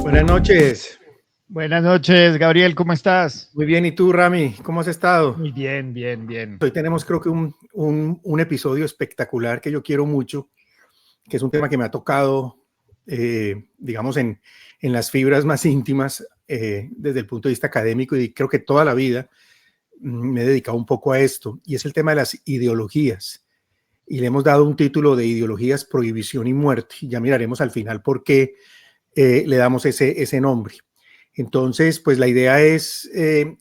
Buenas noches. Buenas noches, Gabriel, ¿cómo estás? Muy bien, ¿y tú, Rami? ¿Cómo has estado? Muy bien, bien, bien. Hoy tenemos creo que un episodio espectacular que yo quiero mucho, que es un tema que me ha tocado, digamos, en las fibras más íntimas desde el punto de vista académico, y creo que toda la vida me he dedicado un poco a esto, y es el tema de las ideologías. Y le hemos dado un título de Ideologías, Prohibición y Muerte. Y ya miraremos al final por qué le damos ese nombre. Entonces, pues la idea es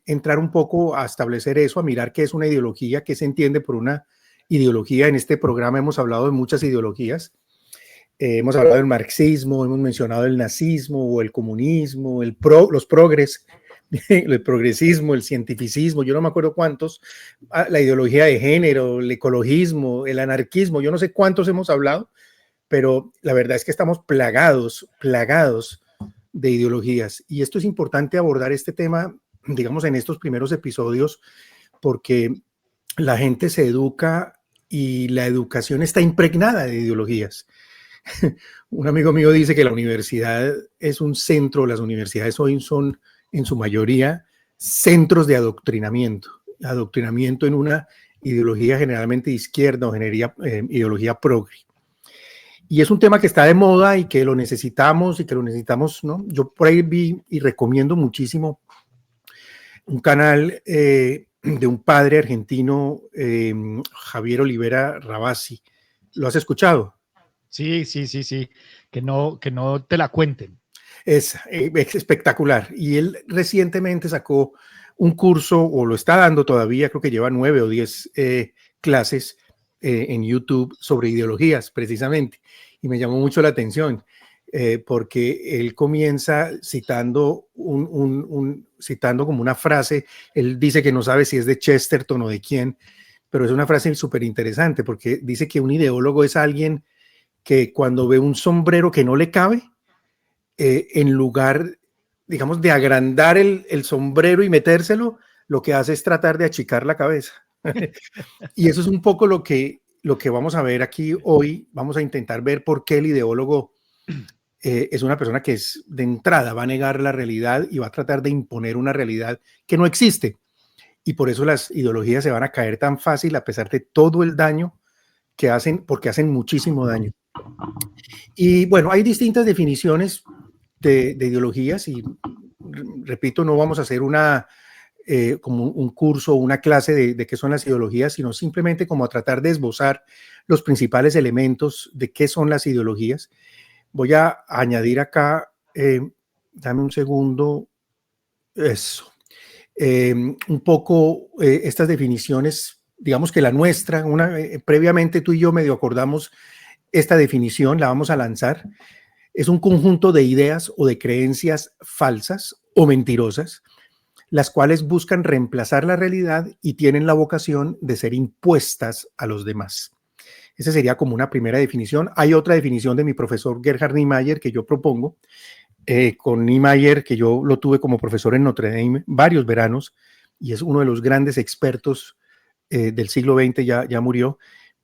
entrar un poco a establecer eso, a mirar qué es una ideología, qué se entiende por una ideología. En este programa hemos hablado de muchas ideologías. Hemos hablado del marxismo, hemos mencionado el nazismo o el comunismo, los progres, el progresismo, el cientificismo, yo no me acuerdo cuántos, la ideología de género, el ecologismo, el anarquismo, yo no sé cuántos hemos hablado, pero la verdad es que estamos plagados de ideologías. Y esto es importante abordar este tema, digamos, en estos primeros episodios, porque la gente se educa y la educación está impregnada de ideologías. Un amigo mío dice que la universidad es un centro, las universidades hoy son en su mayoría centros de adoctrinamiento en una ideología generalmente de izquierda o ideología progre. Y es un tema que está de moda y que lo necesitamos ¿no? Yo por ahí vi y recomiendo muchísimo un canal de un padre argentino, Javier Olivera Rabasi. ¿Lo has escuchado? Sí. Que no te la cuenten. Es espectacular. Y él recientemente sacó un curso, o lo está dando todavía, creo que lleva 9 o 10 clases en YouTube sobre ideologías, precisamente. Y me llamó mucho la atención, porque él comienza citando, citando como una frase. Él dice que no sabe si es de Chesterton o de quién, pero es una frase súper interesante, porque dice que un ideólogo es alguien que cuando ve un sombrero que no le cabe, en lugar, digamos, de agrandar el sombrero y metérselo, lo que hace es tratar de achicar la cabeza. Y eso es un poco lo que vamos a ver aquí hoy. Vamos a intentar ver por qué el ideólogo es una persona que es de entrada, va a negar la realidad y va a tratar de imponer una realidad que no existe. Y por eso las ideologías se van a caer tan fácil a pesar de todo el daño que hacen, porque hacen muchísimo daño. Y bueno, hay distintas definiciones de ideologías y repito, no vamos a hacer como un curso o una clase de qué son las ideologías, sino simplemente como a tratar de esbozar los principales elementos de qué son las ideologías. Voy a añadir acá, dame un segundo, eso, un poco estas definiciones, digamos que la nuestra, previamente tú y yo medio acordamos esta definición, la vamos a lanzar. Es un conjunto de ideas o de creencias falsas o mentirosas, las cuales buscan reemplazar la realidad y tienen la vocación de ser impuestas a los demás. Esa sería como una primera definición. Hay otra definición de mi profesor Gerhard Niemeyer que yo propongo. Con Niemeyer, que yo lo tuve como profesor en Notre Dame varios veranos, y es uno de los grandes expertos del siglo XX, ya murió,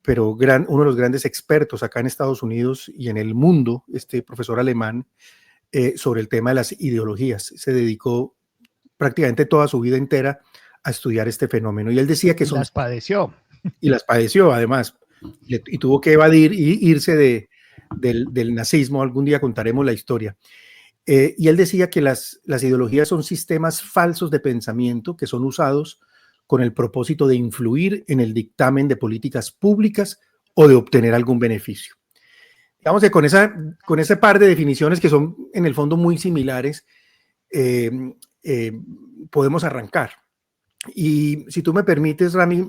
pero uno de los grandes expertos acá en Estados Unidos y en el mundo, este profesor alemán, sobre el tema de las ideologías. Se dedicó prácticamente toda su vida entera a estudiar este fenómeno. Y él decía que las padeció. Y las padeció, además. Y tuvo que evadir y irse del nazismo. Algún día contaremos la historia. Y él decía que las ideologías son sistemas falsos de pensamiento que son usados con el propósito de influir en el dictamen de políticas públicas o de obtener algún beneficio. Digamos que con ese par de definiciones que son en el fondo muy similares, podemos arrancar. Y si tú me permites, Rami,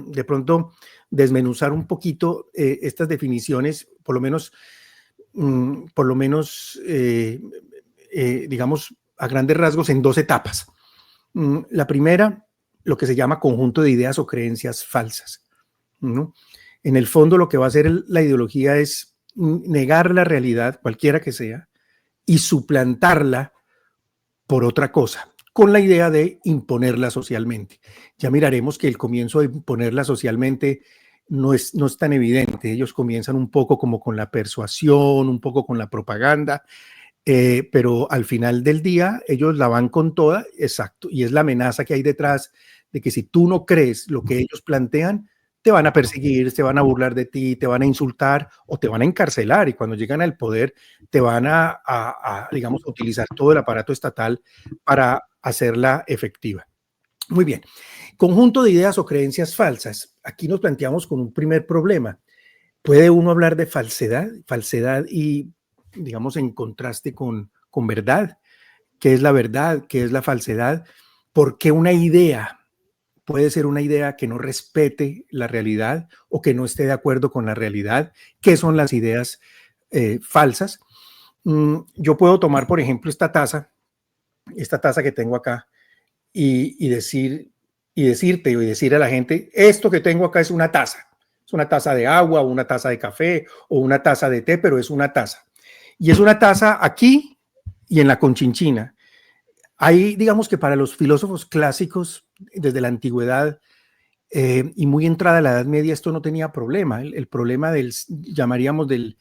de pronto desmenuzar un poquito estas definiciones, por lo menos, digamos, a grandes rasgos en dos etapas. La primera, lo que se llama conjunto de ideas o creencias falsas, ¿no? En el fondo, lo que va a hacer la ideología es negar la realidad, cualquiera que sea, y suplantarla por otra cosa, con la idea de imponerla socialmente. Ya miraremos que el comienzo de imponerla socialmente no es tan evidente. Ellos comienzan un poco como con la persuasión, un poco con la propaganda, pero al final del día ellos la van con toda, exacto, y es la amenaza que hay detrás de que si tú no crees lo que ellos plantean, te van a perseguir, se van a burlar de ti, te van a insultar o te van a encarcelar y cuando llegan al poder te van digamos, utilizar todo el aparato estatal para hacerla efectiva. Muy bien, conjunto de ideas o creencias falsas. Aquí nos planteamos con un primer problema. ¿Puede uno hablar de falsedad? Falsedad y, digamos, en contraste con verdad. ¿Qué es la verdad? ¿Qué es la falsedad? ¿Por qué una idea puede ser una idea que no respete la realidad o que no esté de acuerdo con la realidad? ¿Qué son las ideas falsas? Yo puedo tomar, por ejemplo, esta taza que tengo acá y decirte y decir a la gente, esto que tengo acá es una taza. Es una taza de agua o una taza de café o una taza de té, pero es una taza. Y es una taza aquí y en la Conchinchina. Hay, digamos que para los filósofos clásicos, desde la antigüedad y muy entrada la Edad Media, esto no tenía problema. El problema llamaríamos del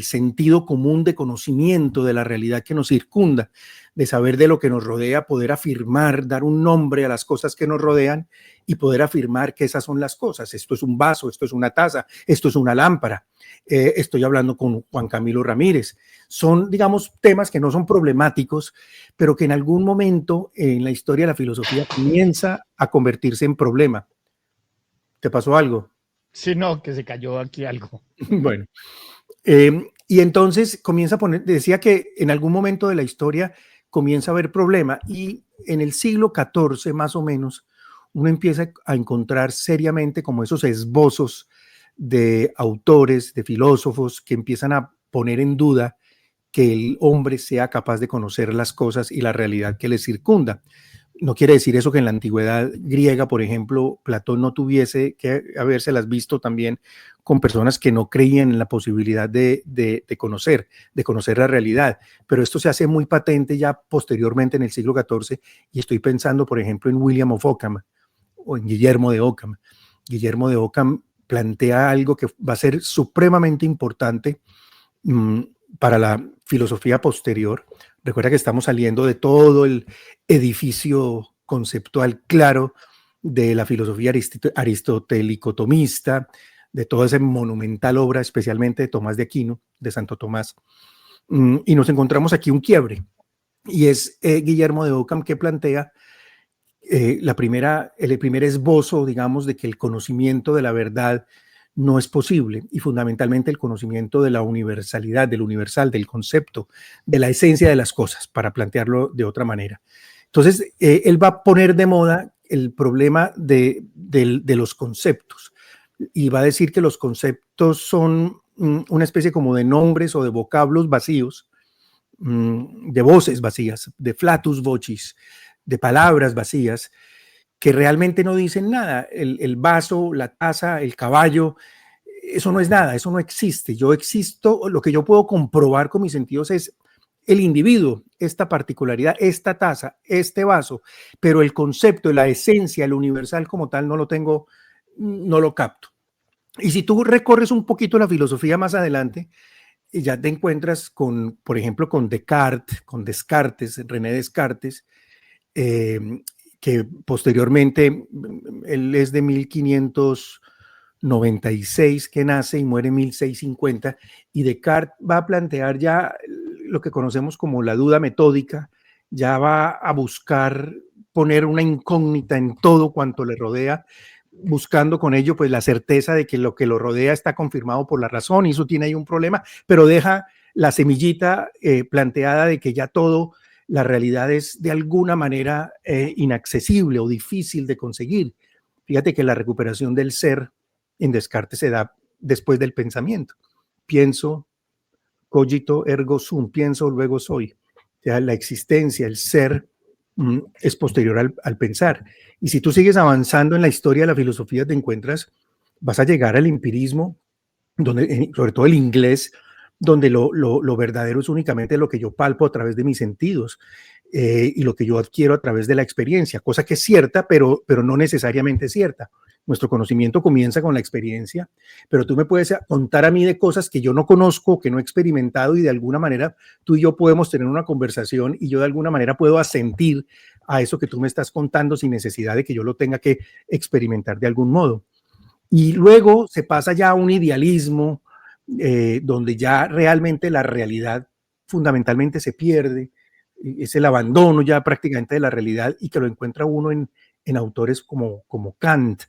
sentido común de conocimiento de la realidad que nos circunda, de saber de lo que nos rodea, poder afirmar, dar un nombre a las cosas que nos rodean y poder afirmar que esas son las cosas. Esto es un vaso, esto es una taza, esto es una lámpara. Estoy hablando con Juan Camilo Ramírez. Son, digamos, temas que no son problemáticos, pero que en algún momento en la historia de la filosofía comienza a convertirse en problema. ¿Te pasó algo? Sí, no, que se cayó aquí algo. Bueno. Y entonces comienza a poner, decía que en algún momento de la historia comienza a haber problema y en el siglo XIV más o menos uno empieza a encontrar seriamente como esos esbozos de autores, de filósofos que empiezan a poner en duda que el hombre sea capaz de conocer las cosas y la realidad que le circunda. No quiere decir eso que en la antigüedad griega, por ejemplo, Platón no tuviese que habérselas visto también con personas que no creían en la posibilidad de conocer la realidad. Pero esto se hace muy patente ya posteriormente en el siglo XIV y estoy pensando, por ejemplo, en William of Ockham o en Guillermo de Ockham. Guillermo de Ockham plantea algo que va a ser supremamente importante para la filosofía posterior. Recuerda que estamos saliendo de todo el edificio conceptual claro de la filosofía aristotélico-tomista, de toda esa monumental obra, especialmente de Tomás de Aquino, de Santo Tomás. Y nos encontramos aquí un quiebre. Y es Guillermo de Ockham que plantea el primer esbozo, digamos, de que el conocimiento de la verdad no es posible y fundamentalmente el conocimiento de la universalidad, del universal, del concepto, de la esencia de las cosas, para plantearlo de otra manera. Entonces, él va a poner de moda el problema de los conceptos y va a decir que los conceptos son una especie como de nombres o de vocablos vacíos, de voces vacías, de flatus vocis, de palabras vacías, que realmente no dicen nada. El vaso, la taza, el caballo, eso no es nada, eso no existe. Yo existo, lo que yo puedo comprobar con mis sentidos es el individuo, esta particularidad, esta taza, este vaso, pero el concepto, la esencia, el universal como tal, no lo tengo, no lo capto. Y si tú recorres un poquito la filosofía más adelante, ya te encuentras con, por ejemplo, con Descartes, René Descartes, que posteriormente, él es de 1596 que nace y muere en 1650, y Descartes va a plantear ya lo que conocemos como la duda metódica, ya va a buscar poner una incógnita en todo cuanto le rodea, buscando con ello pues la certeza de que lo rodea está confirmado por la razón, y eso tiene ahí un problema, pero deja la semillita planteada de que ya todo, la realidad es de alguna manera inaccesible o difícil de conseguir. Fíjate que la recuperación del ser en Descartes se da después del pensamiento. Pienso, cogito ergo sum, pienso, luego soy. O sea, la existencia, el ser, es posterior al pensar. Y si tú sigues avanzando en la historia de la filosofía, te encuentras, vas a llegar al empirismo, donde, sobre todo el inglés, donde lo verdadero es únicamente lo que yo palpo a través de mis sentidos. y lo que yo adquiero a través de la experiencia, cosa que es cierta, pero no necesariamente cierta. Nuestro conocimiento comienza con la experiencia, pero tú me puedes contar a mí de cosas que yo no conozco, que no he experimentado, y de alguna manera tú y yo podemos tener una conversación y yo de alguna manera puedo asentir a eso que tú me estás contando sin necesidad de que yo lo tenga que experimentar de algún modo. Y luego se pasa ya a un idealismo donde ya realmente la realidad fundamentalmente se pierde, es el abandono ya prácticamente de la realidad, y que lo encuentra uno en autores como Kant.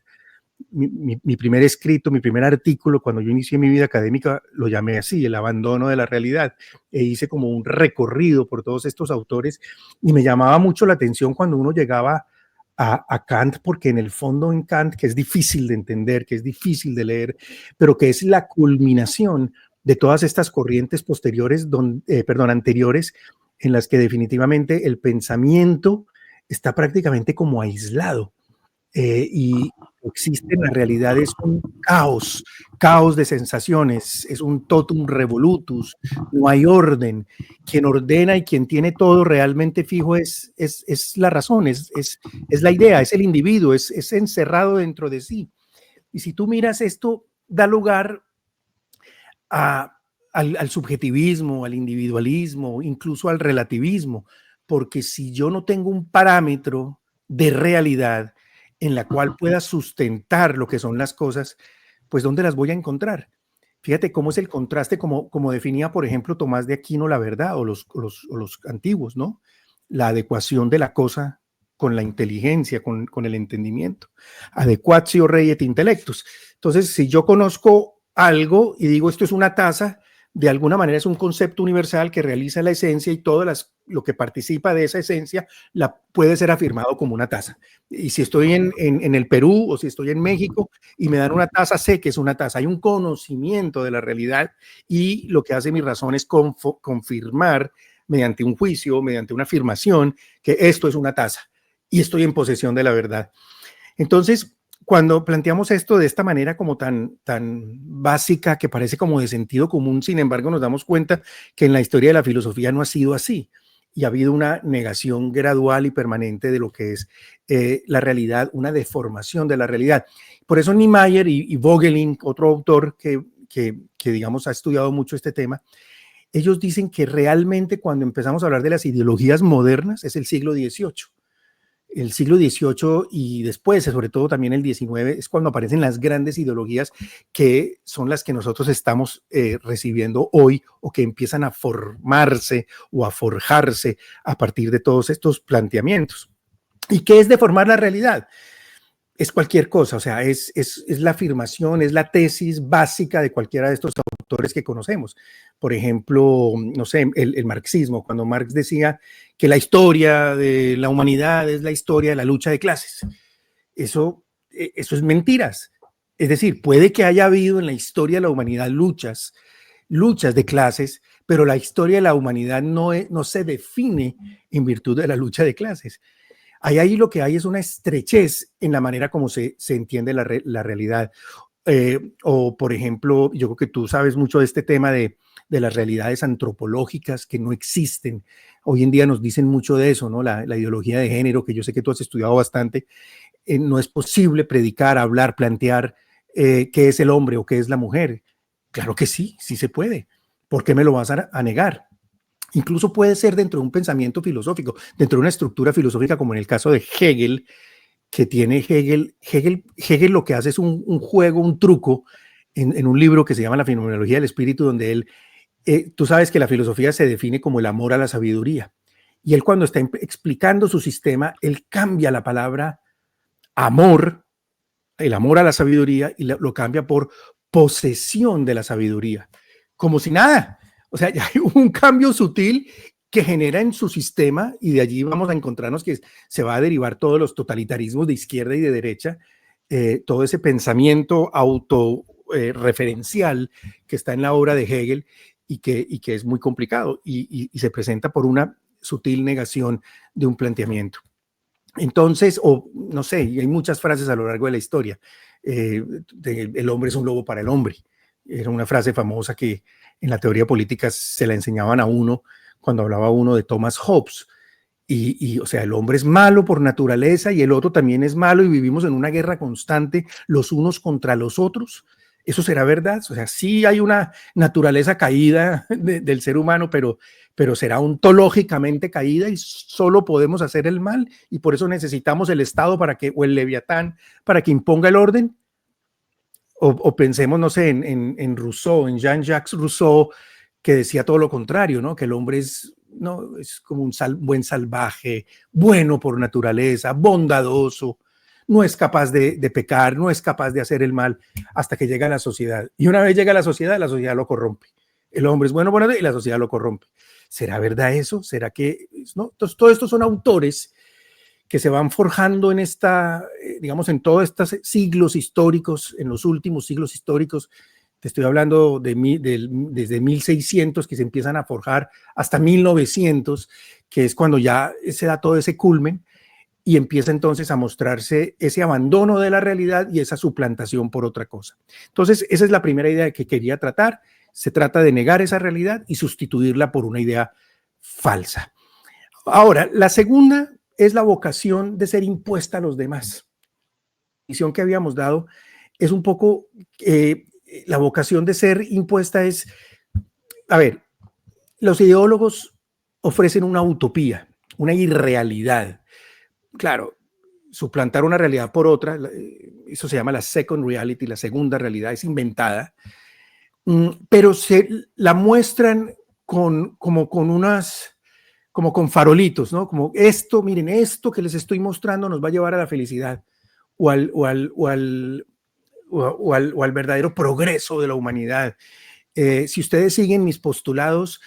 Mi primer escrito, mi primer artículo, cuando yo inicié mi vida académica, lo llamé así, el abandono de la realidad, e hice como un recorrido por todos estos autores, y me llamaba mucho la atención cuando uno llegaba a Kant, porque en el fondo en Kant, que es difícil de entender, que es difícil de leer, pero que es la culminación de todas estas corrientes posteriores, anteriores, en las que definitivamente el pensamiento está prácticamente como aislado. Y existe en la realidad es un caos de sensaciones, es un totum revolutus, no hay orden. Quien ordena y quien tiene todo realmente fijo es la razón, es la idea, es el individuo, es encerrado dentro de sí. Y si tú miras esto, da lugar al subjetivismo, al individualismo, incluso al relativismo, porque si yo no tengo un parámetro de realidad en la cual pueda sustentar lo que son las cosas, pues ¿dónde las voy a encontrar? Fíjate cómo es el contraste, como definía, por ejemplo, Tomás de Aquino la verdad, o los antiguos, ¿no? La adecuación de la cosa con la inteligencia, con el entendimiento. Adequatio rei et intellectus. Entonces, si yo conozco algo y digo esto es una taza, de alguna manera es un concepto universal que realiza la esencia, y todo lo que participa de esa esencia puede ser afirmado como una taza. Y si estoy en el Perú o si estoy en México y me dan una taza, sé que es una taza. Hay un conocimiento de la realidad, y lo que hace mi razón es confirmar mediante un juicio, mediante una afirmación, que esto es una taza y estoy en posesión de la verdad. Entonces, cuando planteamos esto de esta manera como tan básica, que parece como de sentido común, sin embargo nos damos cuenta que en la historia de la filosofía no ha sido así, y ha habido una negación gradual y permanente de lo que es la realidad, una deformación de la realidad. Por eso Niemeyer y Vogelin, otro autor que digamos ha estudiado mucho este tema, ellos dicen que realmente cuando empezamos a hablar de las ideologías modernas es el siglo XVIII. El siglo XVIII y después, sobre todo también el XIX, es cuando aparecen las grandes ideologías que son las que nosotros estamos recibiendo hoy, o que empiezan a formarse o a forjarse a partir de todos estos planteamientos. ¿Y qué es deformar la realidad? Es cualquier cosa, o sea, es la afirmación, es la tesis básica de cualquiera de estos autores que conocemos. Por ejemplo, no sé, el marxismo, cuando Marx decía que la historia de la humanidad es la historia de la lucha de clases. Eso es mentiras. Es decir, puede que haya habido en la historia de la humanidad luchas de clases, pero la historia de la humanidad no se define en virtud de la lucha de clases. Ahí lo que hay es una estrechez en la manera como se entiende la realidad. O, por ejemplo, yo creo que tú sabes mucho de este tema de las realidades antropológicas que no existen. Hoy en día nos dicen mucho de eso, ¿no? La ideología de género, que yo sé que tú has estudiado bastante. No es posible predicar, hablar, plantear qué es el hombre o qué es la mujer. Claro que sí, sí se puede. ¿Por qué me lo vas a negar? Incluso puede ser dentro de un pensamiento filosófico, dentro de una estructura filosófica, como en el caso de Hegel, que tiene Hegel lo que hace es un juego, un truco, en un libro que se llama La Fenomenología del Espíritu, donde él, tú sabes que la filosofía se define como el amor a la sabiduría, y él, cuando está explicando su sistema, él cambia la palabra amor, el amor a la sabiduría, y lo cambia por posesión de la sabiduría, como si nada. O sea, ya hay un cambio sutil que genera en su sistema, y de allí vamos a encontrarnos que se va a derivar todos los totalitarismos de izquierda y de derecha, todo ese pensamiento autorreferencial que está en la obra de Hegel, y que es muy complicado, y se presenta por una sutil negación de un planteamiento. Entonces, o no sé, hay muchas frases a lo largo de la historia. El hombre es un lobo para el hombre. Era una frase famosa que en la teoría política se la enseñaban a uno cuando hablaba uno de Thomas Hobbes. O sea, el hombre es malo por naturaleza y el otro también es malo y vivimos en una guerra constante los unos contra los otros. ¿Eso será verdad? O sea, sí hay una naturaleza caída del ser humano, pero será ontológicamente caída y solo podemos hacer el mal y por eso necesitamos el Estado o el Leviatán para que imponga el orden. O pensemos, no sé, en Rousseau, en Jean-Jacques Rousseau, que decía todo lo contrario, ¿no? Que el hombre es, ¿no? Es como un buen salvaje, bueno por naturaleza, bondadoso, no es capaz de pecar, no es capaz de hacer el mal hasta que llega a la sociedad. Y una vez llega a la sociedad lo corrompe. El hombre es bueno y la sociedad lo corrompe. ¿Será verdad eso? ¿Será que no? Entonces, todos estos son autores que se van forjando en digamos, en todos estos siglos históricos, en los últimos siglos históricos. Te estoy hablando desde 1600 que se empiezan a forjar hasta 1900, que es cuando ya se da todo ese culmen y empieza entonces a mostrarse ese abandono de la realidad y esa suplantación por otra cosa. Entonces, esa es la primera idea que quería tratar. Se trata de negar esa realidad y sustituirla por una idea falsa. Ahora, la segunda es la vocación de ser impuesta a los demás. La visión que habíamos dado es un poco, la vocación de ser impuesta es, a ver, los ideólogos ofrecen una utopía, una irrealidad. Claro, suplantar una realidad por otra, eso se llama la second reality, la segunda realidad es inventada, pero se la muestran como con farolitos, ¿no? Como esto, miren, esto que les estoy mostrando nos va a llevar a la felicidad o al verdadero progreso de la humanidad. Si ustedes siguen mis postulados,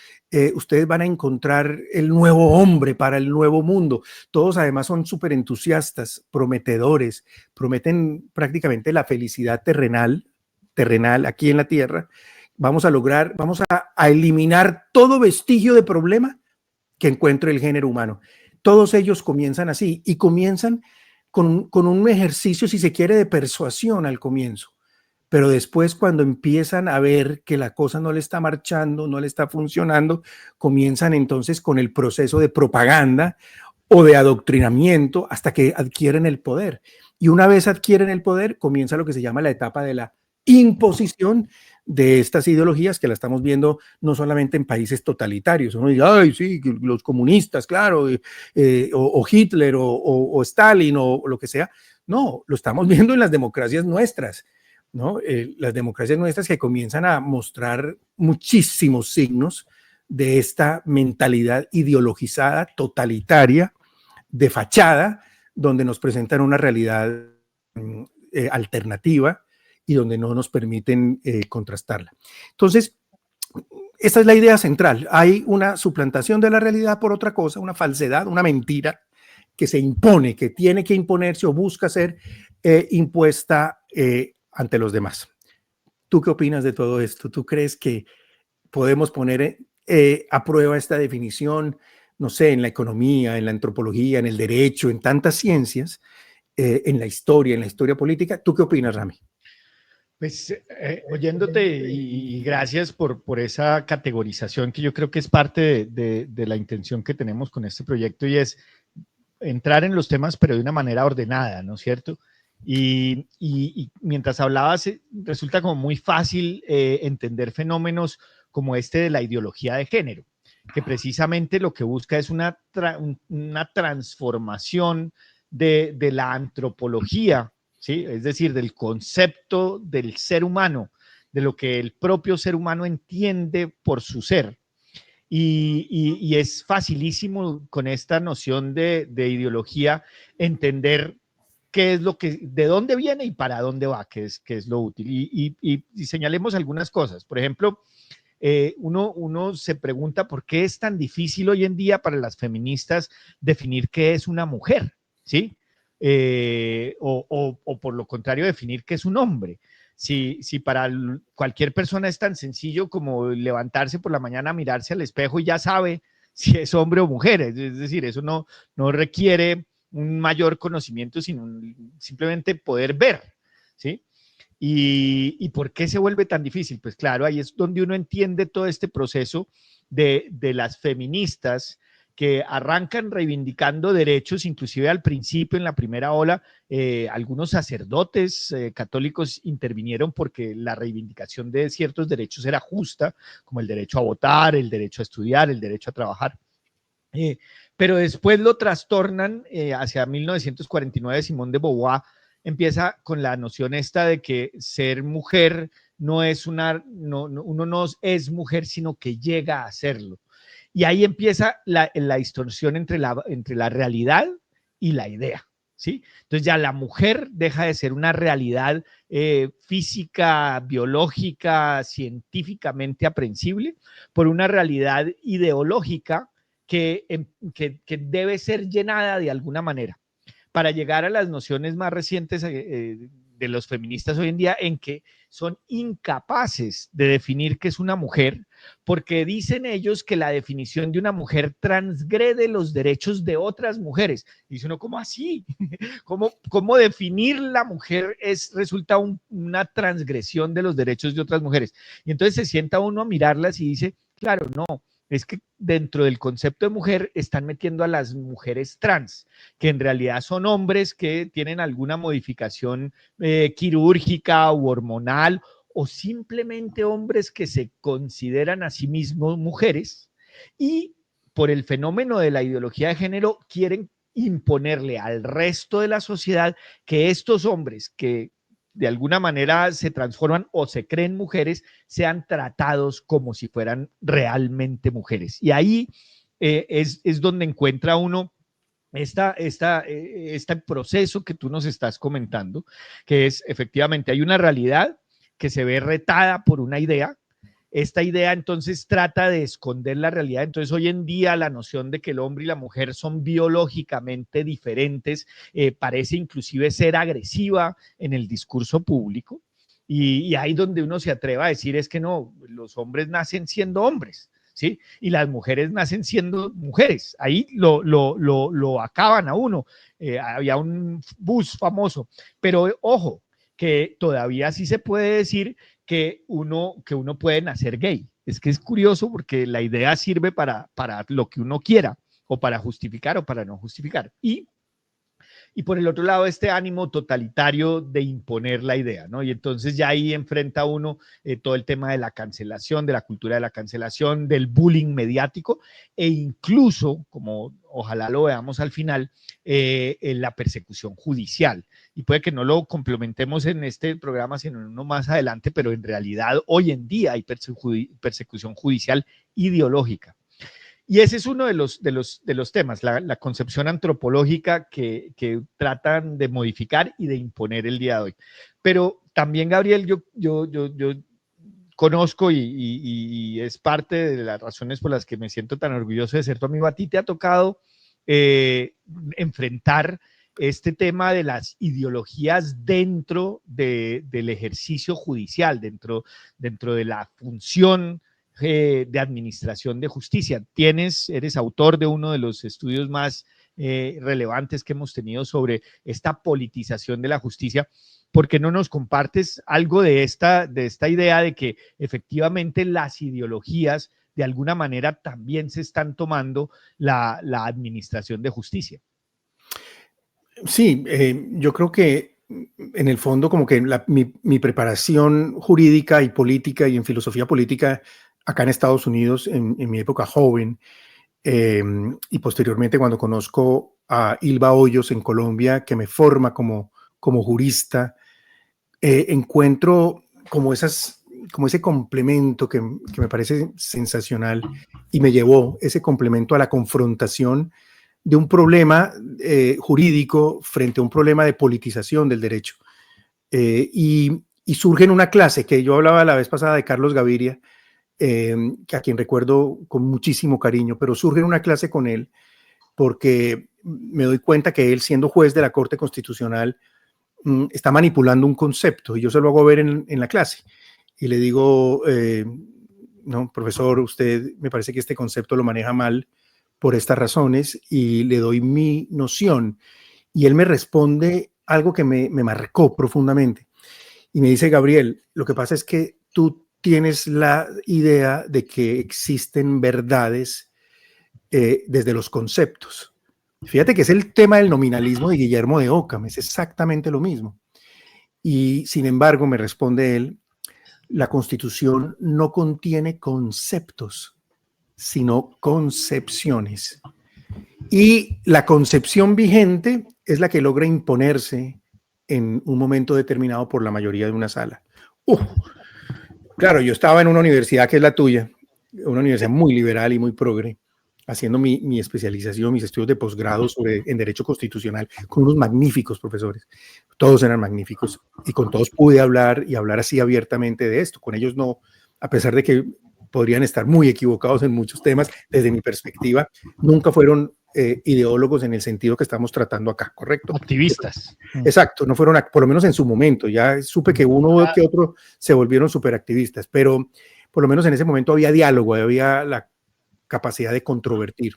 ustedes van a encontrar el nuevo hombre para el nuevo mundo. Todos además son súper entusiastas, prometedores, prometen prácticamente la felicidad terrenal aquí en la tierra. Vamos a eliminar todo vestigio de problema que encuentre el género humano. Todos ellos comienzan así y comienzan con un ejercicio, si se quiere, de persuasión al comienzo. Pero después, cuando empiezan a ver que la cosa no le está marchando, no le está funcionando, comienzan entonces con el proceso de propaganda o de adoctrinamiento hasta que adquieren el poder. Y una vez adquieren el poder, comienza lo que se llama la etapa de la imposición de estas ideologías que la estamos viendo no solamente en países totalitarios. Uno dice, ay, sí, los comunistas, claro, o Hitler o Stalin o lo que sea. No, lo estamos viendo en las democracias nuestras, ¿no? Las democracias nuestras que comienzan a mostrar muchísimos signos de esta mentalidad ideologizada, totalitaria, de fachada, donde nos presentan una realidad alternativa y donde no nos permiten contrastarla. Entonces, esta es la idea central. Hay una suplantación de la realidad por otra cosa, una falsedad, una mentira que se impone, que tiene que imponerse o busca ser impuesta ante los demás. ¿Tú qué opinas de todo esto? ¿Tú crees que podemos poner a prueba esta definición, no sé, en la economía, en la antropología, en el derecho, en tantas ciencias, en la historia política? ¿Tú qué opinas, Rami? Pues oyéndote y gracias por esa categorización que yo creo que es parte de la intención que tenemos con este proyecto y es entrar en los temas pero de una manera ordenada, ¿no es cierto? Y mientras hablabas resulta como muy fácil entender fenómenos como este de la ideología de género, que precisamente lo que busca es una transformación de la antropología, ¿sí? Es decir, del concepto del ser humano, de lo que el propio ser humano entiende por su ser. Y es facilísimo con esta noción de ideología entender qué es lo que, de dónde viene y para dónde va, qué es lo útil. Y señalemos algunas cosas. Por ejemplo, uno se pregunta por qué es tan difícil hoy en día para las feministas definir qué es una mujer, ¿sí? O por lo contrario, definir qué es un hombre. Si para cualquier persona es tan sencillo como levantarse por la mañana, mirarse al espejo y ya sabe si es hombre o mujer. Es decir, eso no requiere un mayor conocimiento, sino simplemente poder ver, ¿sí? ¿Y por qué se vuelve tan difícil? Pues claro, ahí es donde uno entiende todo este proceso de las feministas que arrancan reivindicando derechos, inclusive al principio, en la primera ola, algunos sacerdotes católicos intervinieron porque la reivindicación de ciertos derechos era justa, como el derecho a votar, el derecho a estudiar, el derecho a trabajar. Pero después lo trastornan hacia 1949. Simone de Beauvoir empieza con la noción esta de que ser mujer no es uno no es mujer, sino que llega a serlo. Y ahí empieza la distorsión entre la realidad y la idea, ¿sí? Entonces ya la mujer deja de ser una realidad física, biológica, científicamente aprehensible, por una realidad ideológica que debe ser llenada de alguna manera para llegar a las nociones más recientes de los feministas hoy en día, en que son incapaces de definir qué es una mujer, porque dicen ellos que la definición de una mujer transgrede los derechos de otras mujeres. Dice uno, ¿cómo así? ¿Cómo definir la mujer resulta una transgresión de los derechos de otras mujeres? Y entonces se sienta uno a mirarlas y dice, claro, no, es que dentro del concepto de mujer están metiendo a las mujeres trans, que en realidad son hombres que tienen alguna modificación quirúrgica u hormonal, o simplemente hombres que se consideran a sí mismos mujeres y por el fenómeno de la ideología de género quieren imponerle al resto de la sociedad que estos hombres que de alguna manera se transforman o se creen mujeres, sean tratados como si fueran realmente mujeres. Y ahí es donde encuentra uno este proceso que tú nos estás comentando, que es efectivamente hay una realidad que se ve retada por una idea. Esta idea entonces trata de esconder la realidad. Entonces hoy en día la noción de que el hombre y la mujer son biológicamente diferentes parece inclusive ser agresiva en el discurso público. Y ahí donde uno se atreva a decir es que no, los hombres nacen siendo hombres, ¿sí? Y las mujeres nacen siendo mujeres. Ahí lo acaban a uno. Había un bus famoso. Pero ojo, que todavía sí se puede decir que uno puede nacer gay. Es que es curioso porque la idea sirve para lo que uno quiera, o para justificar o para no justificar. Y por el otro lado, este ánimo totalitario de imponer la idea, ¿no? Y entonces ya ahí enfrenta uno todo el tema de la cancelación, de la cultura de la cancelación, del bullying mediático e incluso, como ojalá lo veamos al final, en la persecución judicial. Y puede que no lo complementemos en este programa, sino en uno más adelante, pero en realidad hoy en día hay persecución judicial ideológica. Y ese es uno de los temas, la concepción antropológica que tratan de modificar y de imponer el día de hoy. Pero también, Gabriel, yo conozco y es parte de las razones por las que me siento tan orgulloso de ser tu amigo. A ti te ha tocado enfrentar este tema de las ideologías dentro del ejercicio judicial, dentro de la función de administración de justicia. Eres autor de uno de los estudios más relevantes que hemos tenido sobre esta politización de la justicia. ¿Por qué no nos compartes algo de esta idea de que efectivamente las ideologías de alguna manera también se están tomando la administración de justicia? Sí, yo creo que en el fondo como que mi preparación jurídica y política y en filosofía política acá en Estados Unidos, en mi época joven, y posteriormente cuando conozco a Ilva Hoyos en Colombia, que me forma como jurista, encuentro como ese complemento que me parece sensacional y me llevó ese complemento a la confrontación de un problema jurídico frente a un problema de politización del derecho. Y surge en una clase que yo hablaba la vez pasada de Carlos Gaviria, que a quien recuerdo con muchísimo cariño, pero surge en una clase con él porque me doy cuenta que él, siendo juez de la Corte Constitucional, está manipulando un concepto y yo se lo hago ver en la clase. Y le digo, no, profesor, usted me parece que este concepto lo maneja mal por estas razones, y le doy mi noción. Y él me responde algo que me marcó profundamente. Y me dice, Gabriel, lo que pasa es que tú tienes la idea de que existen verdades desde los conceptos. Fíjate que es el tema del nominalismo de Guillermo de Ockham, es exactamente lo mismo. Y sin embargo, me responde él, la Constitución no contiene conceptos, sino concepciones. Y la concepción vigente es la que logra imponerse en un momento determinado por la mayoría de una sala. Claro, yo estaba en una universidad que es la tuya, una universidad muy liberal y muy progre, haciendo mi especialización, mis estudios de posgrado en Derecho Constitucional, con unos magníficos profesores. Todos eran magníficos y con todos pude hablar y hablar así abiertamente de esto. Con ellos no, a pesar de que podrían estar muy equivocados en muchos temas, desde mi perspectiva, nunca fueron ideólogos en el sentido que estamos tratando acá, ¿correcto? Activistas. Exacto, no fueron, por lo menos en su momento, ya supe que uno que otro se volvieron superactivistas, pero por lo menos en ese momento había diálogo, había la capacidad de controvertir.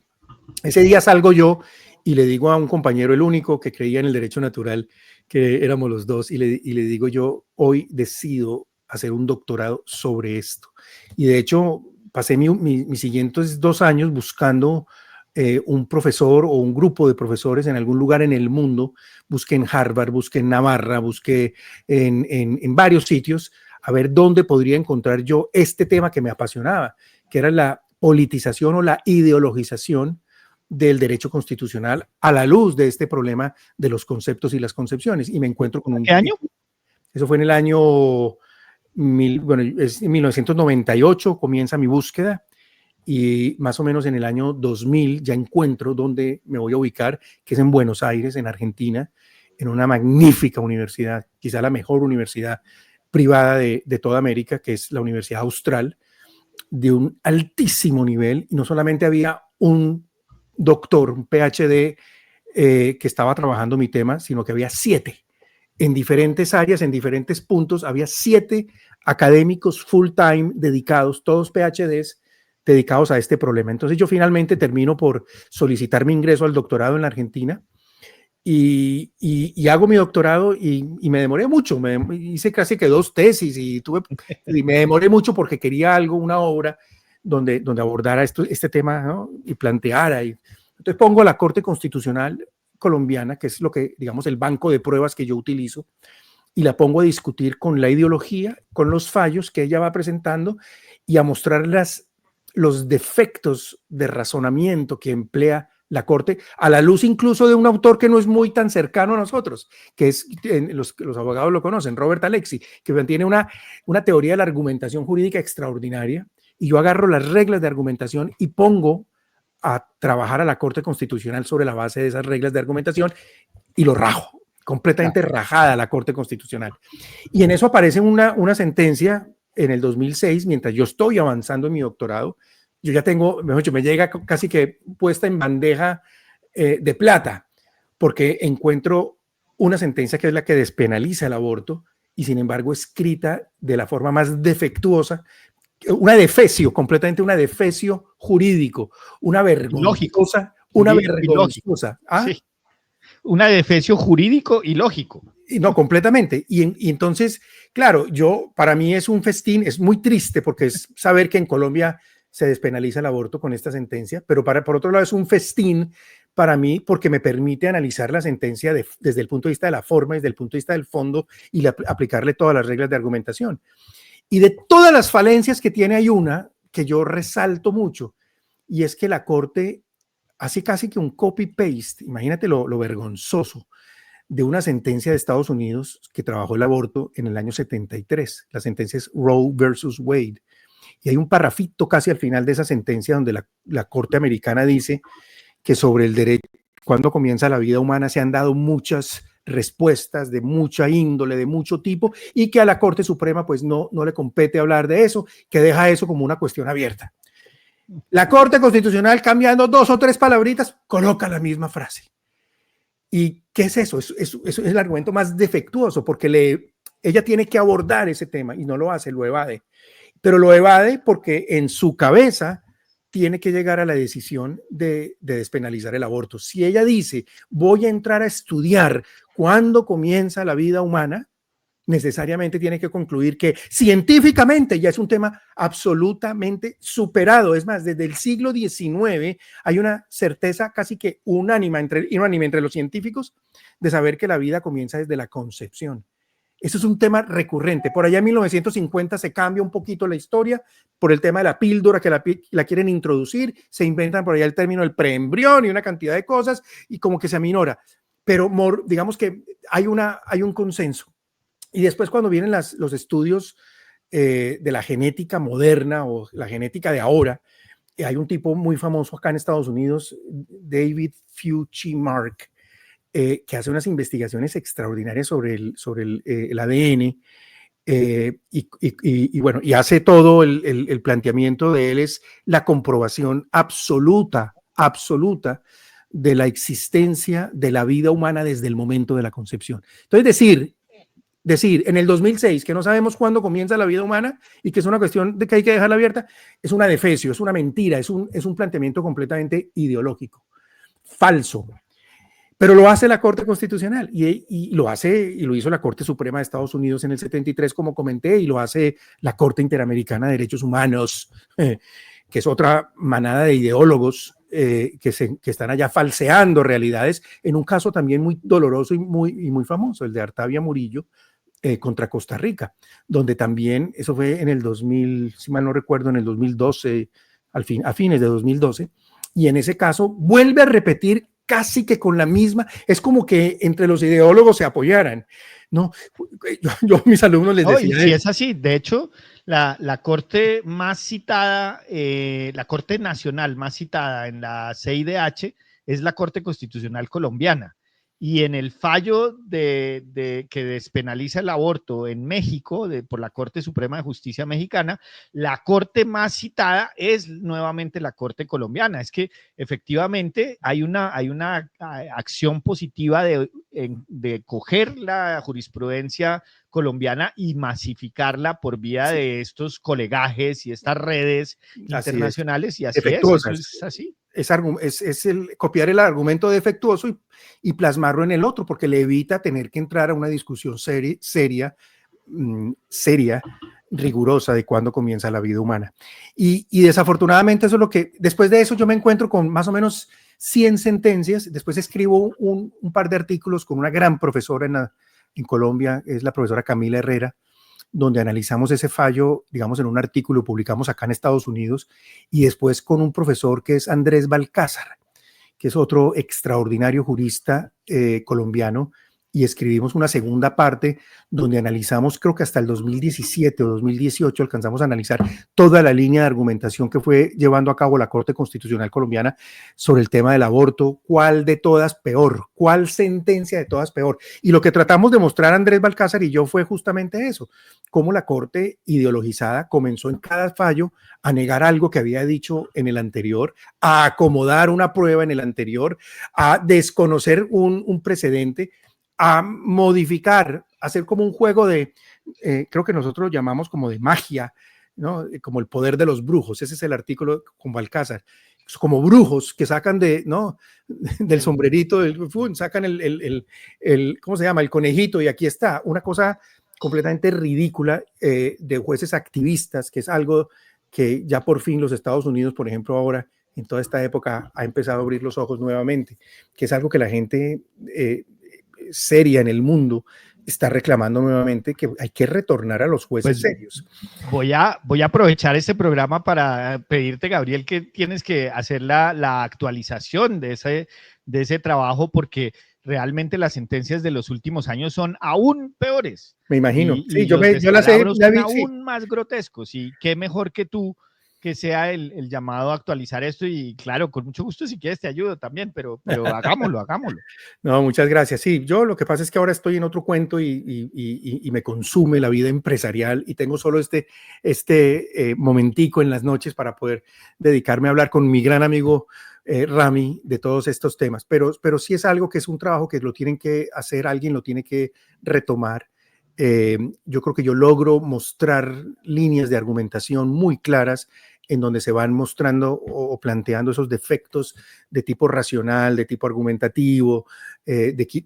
Ese día salgo yo y le digo a un compañero, el único que creía en el derecho natural, que éramos los dos, y le digo yo, hoy decido hacer un doctorado sobre esto. Y de hecho, pasé mis siguientes 2 años buscando un profesor o un grupo de profesores en algún lugar en el mundo. Busqué en Harvard, busqué en Navarra, busqué en varios sitios a ver dónde podría encontrar yo este tema que me apasionaba, que era la politización o la ideologización del derecho constitucional a la luz de este problema de los conceptos y las concepciones. Y me encuentro con un... ¿Qué año? Eso fue en el año... es en 1998 comienza mi búsqueda y más o menos en el año 2000 ya encuentro dónde me voy a ubicar, que es en Buenos Aires, en Argentina, en una magnífica universidad, quizá la mejor universidad privada de toda América, que es la Universidad Austral, de un altísimo nivel, y no solamente había un doctor, un PhD que estaba trabajando mi tema, sino que había 7 en diferentes áreas, en diferentes puntos, había 7 académicos full time dedicados, todos PhDs dedicados a este problema. Entonces yo finalmente termino por solicitar mi ingreso al doctorado en la Argentina y hago mi doctorado y me demoré mucho, hice casi que 2 tesis y me demoré mucho porque quería algo, una obra donde abordara este tema, ¿no? Y planteara. Entonces pongo a la Corte Constitucional colombiana, que es lo que, digamos, el banco de pruebas que yo utilizo, y la pongo a discutir con la ideología, con los fallos que ella va presentando y a mostrar los defectos de razonamiento que emplea la Corte, a la luz incluso de un autor que no es muy tan cercano a nosotros, que es, los abogados lo conocen, Robert Alexy, que mantiene una teoría de la argumentación jurídica extraordinaria, y yo agarro las reglas de argumentación y pongo a trabajar a la Corte Constitucional sobre la base de esas reglas de argumentación y lo rajo, completamente rajada la Corte Constitucional. Y en eso aparece una sentencia en el 2006, mientras yo estoy avanzando en mi doctorado. Yo ya tengo, mejor dicho, me llega casi que puesta en bandeja de plata, porque encuentro una sentencia que es la que despenaliza el aborto y sin embargo escrita de la forma más defectuosa, una defecio, completamente una defecio jurídico, una vergonzosa, una vergonzosa. ¿Ah? Sí. Una defecio jurídico y lógico. No, completamente. Y entonces, claro, para mí es un festín, es muy triste porque es saber que en Colombia se despenaliza el aborto con esta sentencia, pero por otro lado es un festín para mí porque me permite analizar la sentencia desde el punto de vista de la forma, desde el punto de vista del fondo y aplicarle todas las reglas de argumentación. Y de todas las falencias que tiene hay una que yo resalto mucho, y es que la Corte hace casi que un copy-paste, imagínate lo vergonzoso, de una sentencia de Estados Unidos que trabajó el aborto en el año 73. La sentencia es Roe versus Wade. Y hay un parrafito casi al final de esa sentencia donde la Corte Americana dice que sobre el derecho, cuando comienza la vida humana, se han dado muchas respuestas de mucha índole, de mucho tipo, y que a la Corte Suprema pues no le compete hablar de eso, que deja eso como una cuestión abierta. La Corte Constitucional, cambiando 2 o 3 palabritas, coloca la misma frase. ¿Y qué es eso? Eso es el argumento más defectuoso, porque ella tiene que abordar ese tema y no lo hace, lo evade. Pero lo evade porque en su cabeza tiene que llegar a la decisión de despenalizar el aborto. Si ella dice, voy a entrar a estudiar cuándo comienza la vida humana, necesariamente tiene que concluir que científicamente ya es un tema absolutamente superado. Es más, desde el siglo XIX hay una certeza casi que unánime entre los científicos de saber que la vida comienza desde la concepción. Eso es un tema recurrente. Por allá en 1950 se cambia un poquito la historia por el tema de la píldora que la quieren introducir, se inventan por allá el término del preembrión y una cantidad de cosas y como que se aminora. Pero digamos que hay un consenso. Y después cuando vienen los estudios de la genética moderna o la genética de ahora, hay un tipo muy famoso acá en Estados Unidos, David Feuchi-Mark, que hace unas investigaciones extraordinarias sobre el ADN y bueno, y hace todo el planteamiento de él es la comprobación absoluta de la existencia de la vida humana desde el momento de la concepción. Entonces, decir en el 2006 que no sabemos cuándo comienza la vida humana y que es una cuestión de que hay que dejarla abierta, es una defecio, es una mentira, es un planteamiento completamente ideológico, falso. Pero lo hace la Corte Constitucional y lo hizo la Corte Suprema de Estados Unidos en el 73, como comenté, y lo hace la Corte Interamericana de Derechos Humanos, que es otra manada de ideólogos que están allá falseando realidades, en un caso también muy doloroso y muy famoso, el de Artavia Murillo contra Costa Rica, donde también, eso fue en el 2000, si mal no recuerdo, en el 2012, a fines de 2012, y en ese caso vuelve a repetir casi que con la misma, es como que entre los ideólogos se apoyaran, ¿no? Yo a mis alumnos les decía... Si es así, de hecho, la corte más citada, la corte nacional más citada en la CIDH es la Corte Constitucional Colombiana. Y en el fallo que despenaliza el aborto en México, por la Corte Suprema de Justicia Mexicana, la corte más citada es nuevamente la Corte colombiana. Es que efectivamente hay una acción positiva de coger la jurisprudencia colombiana y masificarla por vía de estos colegajes y estas redes internacionales. Y así es, eso es así. Es copiar el argumento defectuoso y plasmarlo en el otro, porque le evita tener que entrar a una discusión seria, rigurosa de cuándo comienza la vida humana. Y desafortunadamente eso es lo que, después de eso yo me encuentro con más o menos 100 sentencias, después escribo un par de artículos con una gran profesora en Colombia, es la profesora Camila Herrera, donde analizamos ese fallo, digamos, en un artículo, publicamos acá en Estados Unidos, y después con un profesor que es Andrés Balcázar, que es otro extraordinario jurista colombiano, y escribimos una segunda parte donde analizamos, creo que hasta el 2017 o 2018 alcanzamos a analizar toda la línea de argumentación que fue llevando a cabo la Corte Constitucional colombiana sobre el tema del aborto, cuál de todas peor, cuál sentencia de todas peor. Y lo que tratamos de mostrar Andrés Balcázar y yo fue justamente eso, cómo la Corte ideologizada comenzó en cada fallo a negar algo que había dicho en el anterior, a acomodar una prueba en el anterior, a desconocer un precedente, a modificar, hacer como un juego de, creo que nosotros lo llamamos como de magia, ¿no? Como el poder de los brujos. Ese es el artículo con Balcázar. Como brujos que sacan ¿no? del sombrerito, sacan ¿cómo se llama? El conejito, y aquí está. Una cosa completamente ridícula de jueces activistas, que es algo que ya por fin los Estados Unidos, por ejemplo, ahora en toda esta época ha empezado a abrir los ojos nuevamente, que es algo que la gente seria en el mundo está reclamando nuevamente, que hay que retornar a los jueces serios. Voy a aprovechar este programa para pedirte, Gabriel, que tienes que hacer la actualización de ese trabajo, porque realmente las sentencias de los últimos años son aún peores. Me imagino. Sí, yo las sé. Son aún más grotescos. Y qué mejor que tú que sea el llamado a actualizar esto, y claro, con mucho gusto, si quieres te ayudo también, pero hagámoslo. No, muchas gracias. Sí, yo lo que pasa es que ahora estoy en otro cuento y me consume la vida empresarial y tengo solo este momentico en las noches para poder dedicarme a hablar con mi gran amigo Rami de todos estos temas, pero sí es algo que es un trabajo que lo tienen que hacer, alguien lo tiene que retomar. Yo creo que yo logro mostrar líneas de argumentación muy claras en donde se van mostrando o planteando esos defectos de tipo racional, de tipo argumentativo,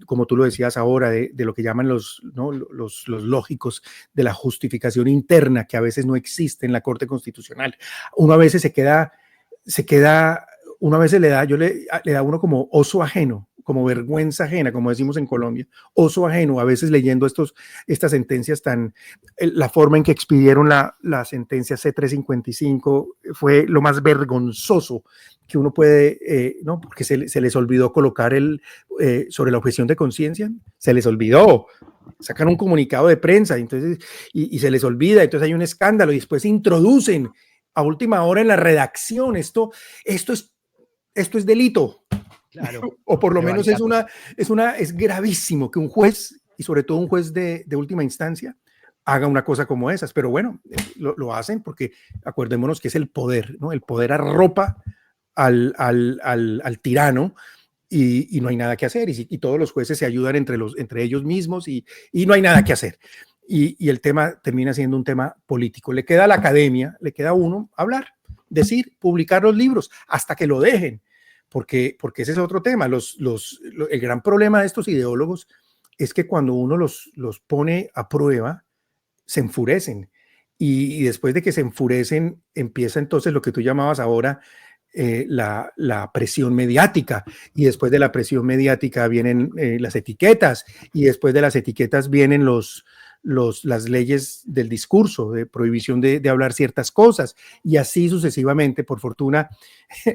como tú lo decías ahora, de lo que llaman ¿no? los lógicos, de la justificación interna que a veces no existe en la Corte Constitucional. Uno a veces uno a veces le da a uno como oso ajeno, como vergüenza ajena, como decimos en Colombia, oso ajeno, a veces leyendo estas sentencias la forma en que expidieron la sentencia C-355 fue lo más vergonzoso que uno puede, ¿no? Porque se les olvidó colocar sobre la objeción de conciencia, se les olvidó, sacan un comunicado de prensa, entonces, y se les olvida, entonces hay un escándalo, y después introducen a última hora en la redacción, esto es delito. Claro, O por lo menos prevaricato. es gravísimo que un juez, y sobre todo un juez de última instancia, haga una cosa como esas. Pero bueno, lo hacen porque acordémonos que es el poder, ¿no? El poder arropa al tirano y no hay nada que hacer. Y todos los jueces se ayudan entre ellos mismos y no hay nada que hacer. Y el tema termina siendo un tema político. Le queda a la academia, le queda a uno hablar, decir, publicar los libros hasta que lo dejen. Porque ese es otro tema. El gran problema de estos ideólogos es que cuando uno los pone a prueba, se enfurecen. Y después de que se enfurecen, empieza entonces lo que tú llamabas ahora la presión mediática. Y después de la presión mediática vienen las etiquetas. Y después de las etiquetas vienen las leyes del discurso, de prohibición de hablar ciertas cosas, y así sucesivamente. Por fortuna,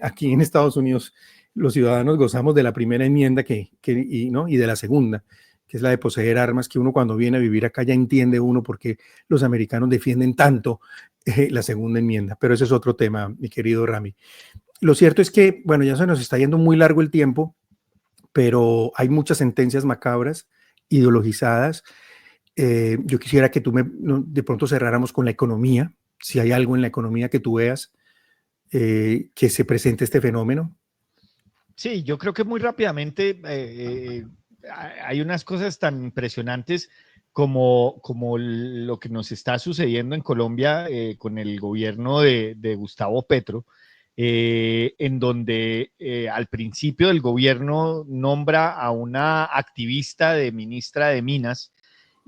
aquí en Estados Unidos, los ciudadanos gozamos de la primera enmienda y de la segunda, que es la de poseer armas, que uno cuando viene a vivir acá ya entiende uno por qué los americanos defienden tanto la segunda enmienda. Pero ese es otro tema, mi querido Rami. Lo cierto es que, bueno, ya se nos está yendo muy largo el tiempo, pero hay muchas sentencias macabras, ideologizadas. Yo quisiera que de pronto cerráramos con la economía, si hay algo en la economía que tú veas que se presente este fenómeno. Sí, yo creo que muy rápidamente hay unas cosas tan impresionantes como lo que nos está sucediendo en Colombia con el gobierno de Gustavo Petro, en donde al principio del gobierno nombra a una activista de ministra de Minas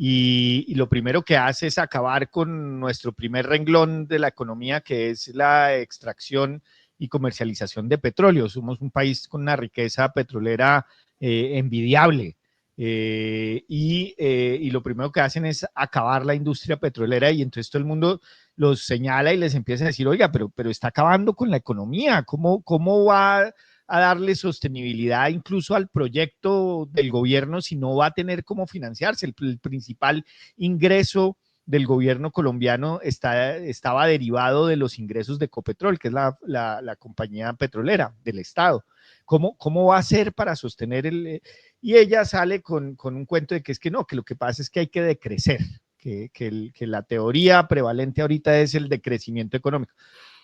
y lo primero que hace es acabar con nuestro primer renglón de la economía, que es la extracción y comercialización de petróleo. Somos un país con una riqueza petrolera envidiable. Y lo primero que hacen es acabar la industria petrolera y entonces todo el mundo los señala y les empieza a decir, oiga, pero está acabando con la economía, ¿cómo va a darle sostenibilidad incluso al proyecto del gobierno si no va a tener cómo financiarse? El principal ingreso del gobierno colombiano estaba derivado de los ingresos de Ecopetrol, que es la compañía petrolera del Estado. ¿Cómo va a ser para sostener y ella sale con un cuento de que es que no, que lo que pasa es que hay que decrecer, que la teoría prevalente ahorita es el decrecimiento económico.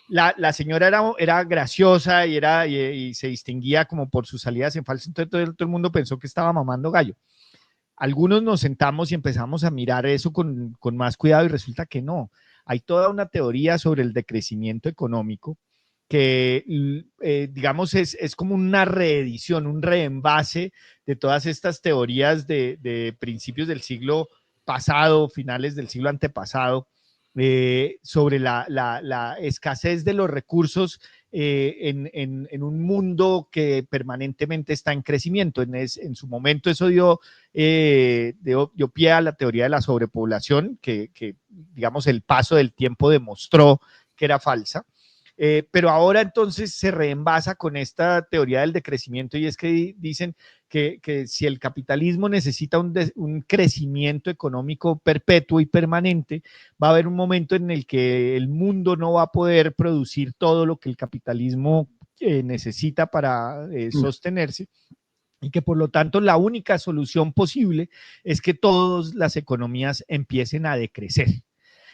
La señora era graciosa y se distinguía como por sus salidas en falso, entonces todo el mundo pensó que estaba mamando gallo. Algunos nos sentamos y empezamos a mirar eso con más cuidado y resulta que no. Hay toda una teoría sobre el decrecimiento económico que, digamos, es como una reedición, un reenvase de todas estas teorías de principios del siglo pasado, finales del siglo antepasado, sobre la escasez de los recursos en un mundo que permanentemente está en crecimiento. En su momento eso dio pie a la teoría de la sobrepoblación, que digamos el paso del tiempo demostró que era falsa. Pero ahora entonces se reenvasa con esta teoría del decrecimiento y es que dicen que si el capitalismo necesita un crecimiento económico perpetuo y permanente, va a haber un momento en el que el mundo no va a poder producir todo lo que el capitalismo necesita para sostenerse y que por lo tanto la única solución posible es que todas las economías empiecen a decrecer.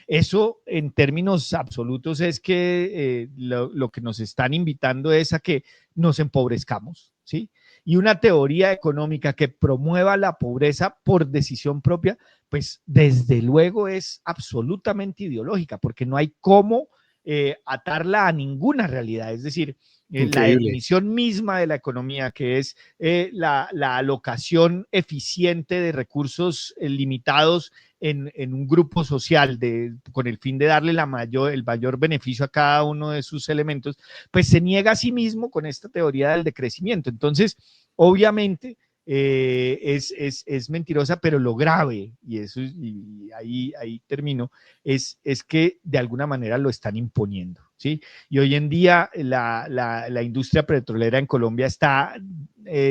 Eso en términos absolutos es que lo que nos están invitando es a que nos empobrezcamos, ¿sí? Y una teoría económica que promueva la pobreza por decisión propia, pues desde luego es absolutamente ideológica, porque no hay cómo atarla a ninguna realidad. Es decir, la Increíble. definición misma de la economía, que es la alocación eficiente de recursos limitados en un grupo social con el fin de darle el mayor beneficio a cada uno de sus elementos, pues se niega a sí mismo con esta teoría del decrecimiento. Entonces, obviamente, es mentirosa, pero lo grave, y ahí termino, es que de alguna manera lo están imponiendo, ¿sí? Y hoy en día la industria petrolera en Colombia está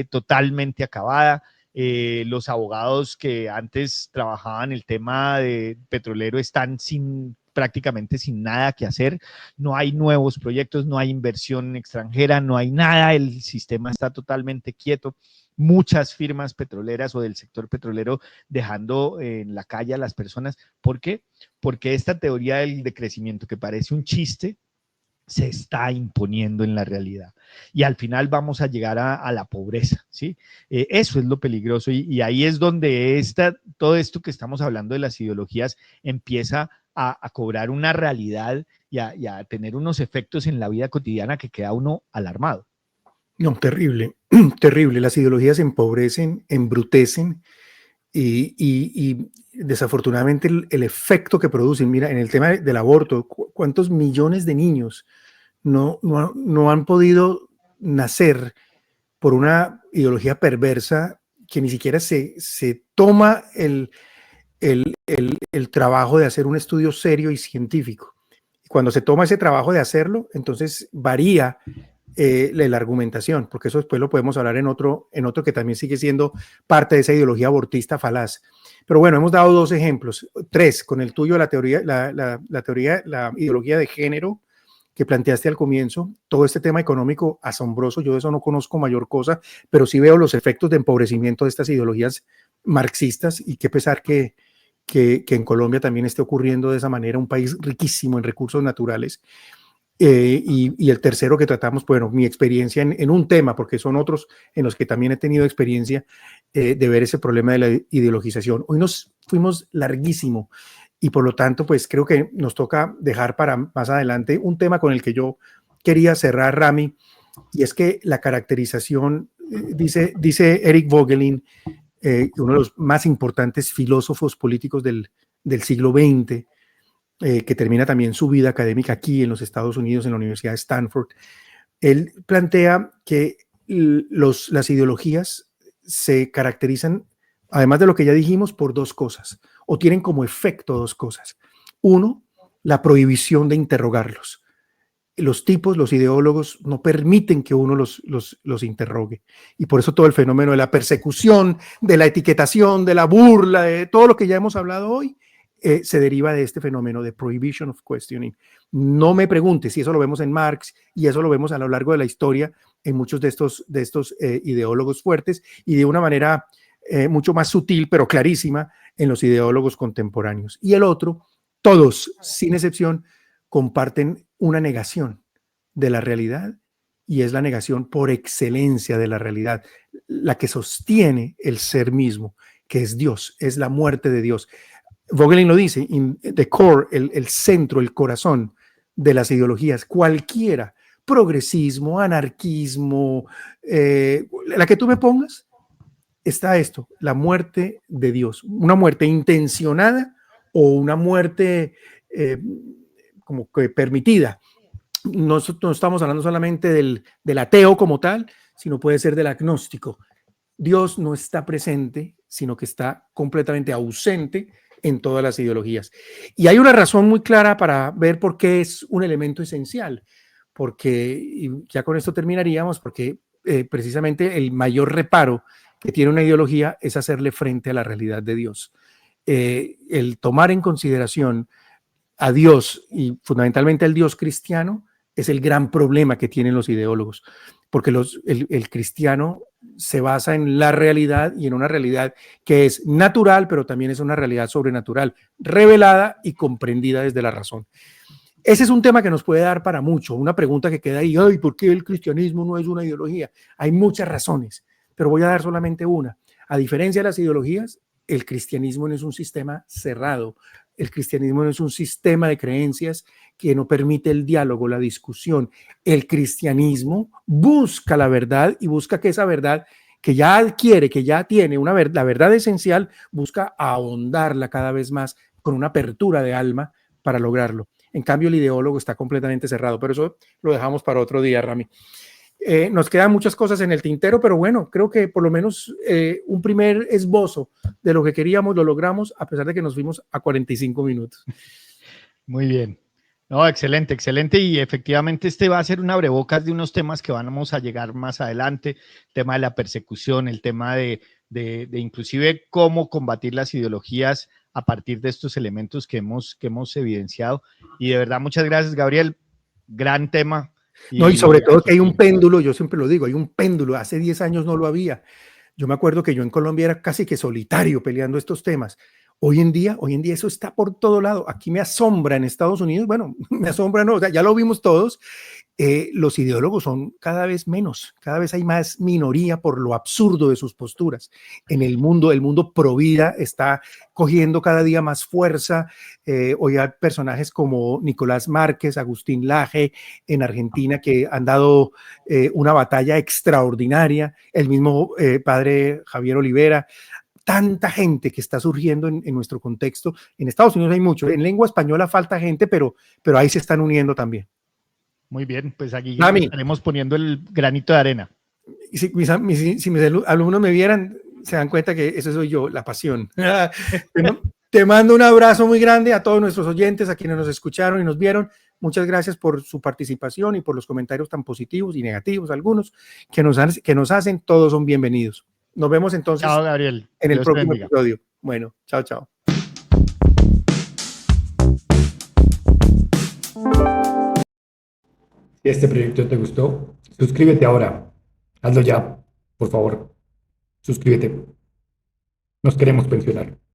totalmente acabada. Los abogados que antes trabajaban el tema de petrolero están prácticamente sin nada que hacer, no hay nuevos proyectos, no hay inversión extranjera, no hay nada, el sistema está totalmente quieto. Muchas firmas petroleras o del sector petrolero dejando en la calle a las personas. ¿Por qué? Porque esta teoría del decrecimiento, que parece un chiste, se está imponiendo en la realidad. Y al final vamos a llegar a la pobreza, ¿sí? Eso es lo peligroso y ahí es donde todo esto que estamos hablando de las ideologías empieza a cobrar una realidad y a tener unos efectos en la vida cotidiana que queda uno alarmado. No, terrible, terrible. Las ideologías empobrecen, embrutecen y desafortunadamente el efecto que producen, mira, en el tema del aborto, ¿cuántos millones de niños no han podido nacer por una ideología perversa que ni siquiera se toma el trabajo de hacer un estudio serio y científico? Cuando se toma ese trabajo de hacerlo, entonces varía la argumentación, porque eso después lo podemos hablar en otro que también sigue siendo parte de esa ideología abortista falaz. Pero bueno, hemos dado 2 ejemplos, 3, con el tuyo, la ideología de género que planteaste al comienzo, todo este tema económico asombroso, yo de eso no conozco mayor cosa, pero sí veo los efectos de empobrecimiento de estas ideologías marxistas, y qué pesar que en Colombia también esté ocurriendo de esa manera, un país riquísimo en recursos naturales. Y el tercero que tratamos, bueno, mi experiencia en un tema, porque son otros en los que también he tenido experiencia de ver ese problema de la ideologización. Hoy nos fuimos larguísimo y por lo tanto, pues creo que nos toca dejar para más adelante un tema con el que yo quería cerrar, Rami, y es que la caracterización, dice Eric Voegelin, uno de los más importantes filósofos políticos del siglo XX, que termina también su vida académica aquí en los Estados Unidos, en la Universidad de Stanford. Él plantea que las ideologías se caracterizan, además de lo que ya dijimos, por 2 cosas, o tienen como efecto 2 cosas. Uno, la prohibición de interrogarlos. Los ideólogos no permiten que uno los interrogue. Y por eso todo el fenómeno de la persecución, de la etiquetación, de la burla, de todo lo que ya hemos hablado hoy, se deriva de este fenómeno de prohibition of questioning. No me preguntes, si eso lo vemos en Marx y eso lo vemos a lo largo de la historia en muchos de estos ideólogos fuertes, y de una manera mucho más sutil pero clarísima en los ideólogos contemporáneos. Y el otro, todos, sin excepción, comparten una negación de la realidad, y es la negación por excelencia de la realidad, la que sostiene el ser mismo, que es Dios, es la muerte de Dios. Voegelin lo dice, the core, el centro, el corazón de las ideologías, cualquiera, progresismo, anarquismo, la que tú me pongas, está esto, la muerte de Dios, una muerte intencionada o una muerte como que permitida. No estamos hablando solamente del ateo como tal, sino puede ser del agnóstico. Dios no está presente, sino que está completamente ausente en todas las ideologías. Y hay una razón muy clara para ver por qué es un elemento esencial, porque, y ya con esto terminaríamos, porque precisamente el mayor reparo que tiene una ideología es hacerle frente a la realidad de Dios. El tomar en consideración a Dios, y fundamentalmente al Dios cristiano, es el gran problema que tienen los ideólogos, porque el cristiano se basa en la realidad, y en una realidad que es natural, pero también es una realidad sobrenatural, revelada y comprendida desde la razón. Ese es un tema que nos puede dar para mucho, una pregunta que queda ahí, ay, ¿por qué el cristianismo no es una ideología? Hay muchas razones, pero voy a dar solamente una. A diferencia de las ideologías, el cristianismo no es un sistema cerrado, El cristianismo no es un sistema de creencias que no permite el diálogo, la discusión. El cristianismo busca la verdad y busca que esa verdad que ya adquiere, que ya tiene la verdad esencial, busca ahondarla cada vez más con una apertura de alma para lograrlo. En cambio, el ideólogo está completamente cerrado, pero eso lo dejamos para otro día, Rami. Nos quedan muchas cosas en el tintero, pero bueno, creo que por lo menos un primer esbozo de lo que queríamos lo logramos, a pesar de que nos fuimos a 45 minutos. Muy bien. No, excelente, excelente. Y efectivamente este va a ser un abrebocas de unos temas que vamos a llegar más adelante, el tema de la persecución, el tema de inclusive cómo combatir las ideologías a partir de estos elementos que hemos evidenciado. Y de verdad, muchas gracias, Gabriel. Gran tema. No, y sobre todo que hay un péndulo, yo siempre lo digo, hay un péndulo, hace 10 años no lo había. Yo me acuerdo que yo en Colombia era casi que solitario peleando estos temas. Hoy en día eso está por todo lado. Aquí me asombra en Estados Unidos, bueno, me asombra, no, o sea, ya lo vimos todos. Los ideólogos son cada vez menos, cada vez hay más minoría por lo absurdo de sus posturas. En el mundo pro vida está cogiendo cada día más fuerza. Hoy hay personajes como Nicolás Márquez, Agustín Laje en Argentina que han dado una batalla extraordinaria. El mismo padre Javier Olivera. Tanta gente que está surgiendo en nuestro contexto. En Estados Unidos hay mucho. En lengua española falta gente, pero ahí se están uniendo también. Muy bien, pues aquí estaremos poniendo el granito de arena. Si mis alumnos me vieran, se dan cuenta que eso soy yo, la pasión. Te mando un abrazo muy grande a todos nuestros oyentes, a quienes nos escucharon y nos vieron. Muchas gracias por su participación y por los comentarios tan positivos y negativos, algunos que nos hacen. Todos son bienvenidos. Nos vemos entonces, chao, Gabriel, en el próximo episodio. Bueno, chao, chao. Si este proyecto te gustó, suscríbete ahora. Hazlo ya, por favor. Suscríbete. Nos queremos pensionar.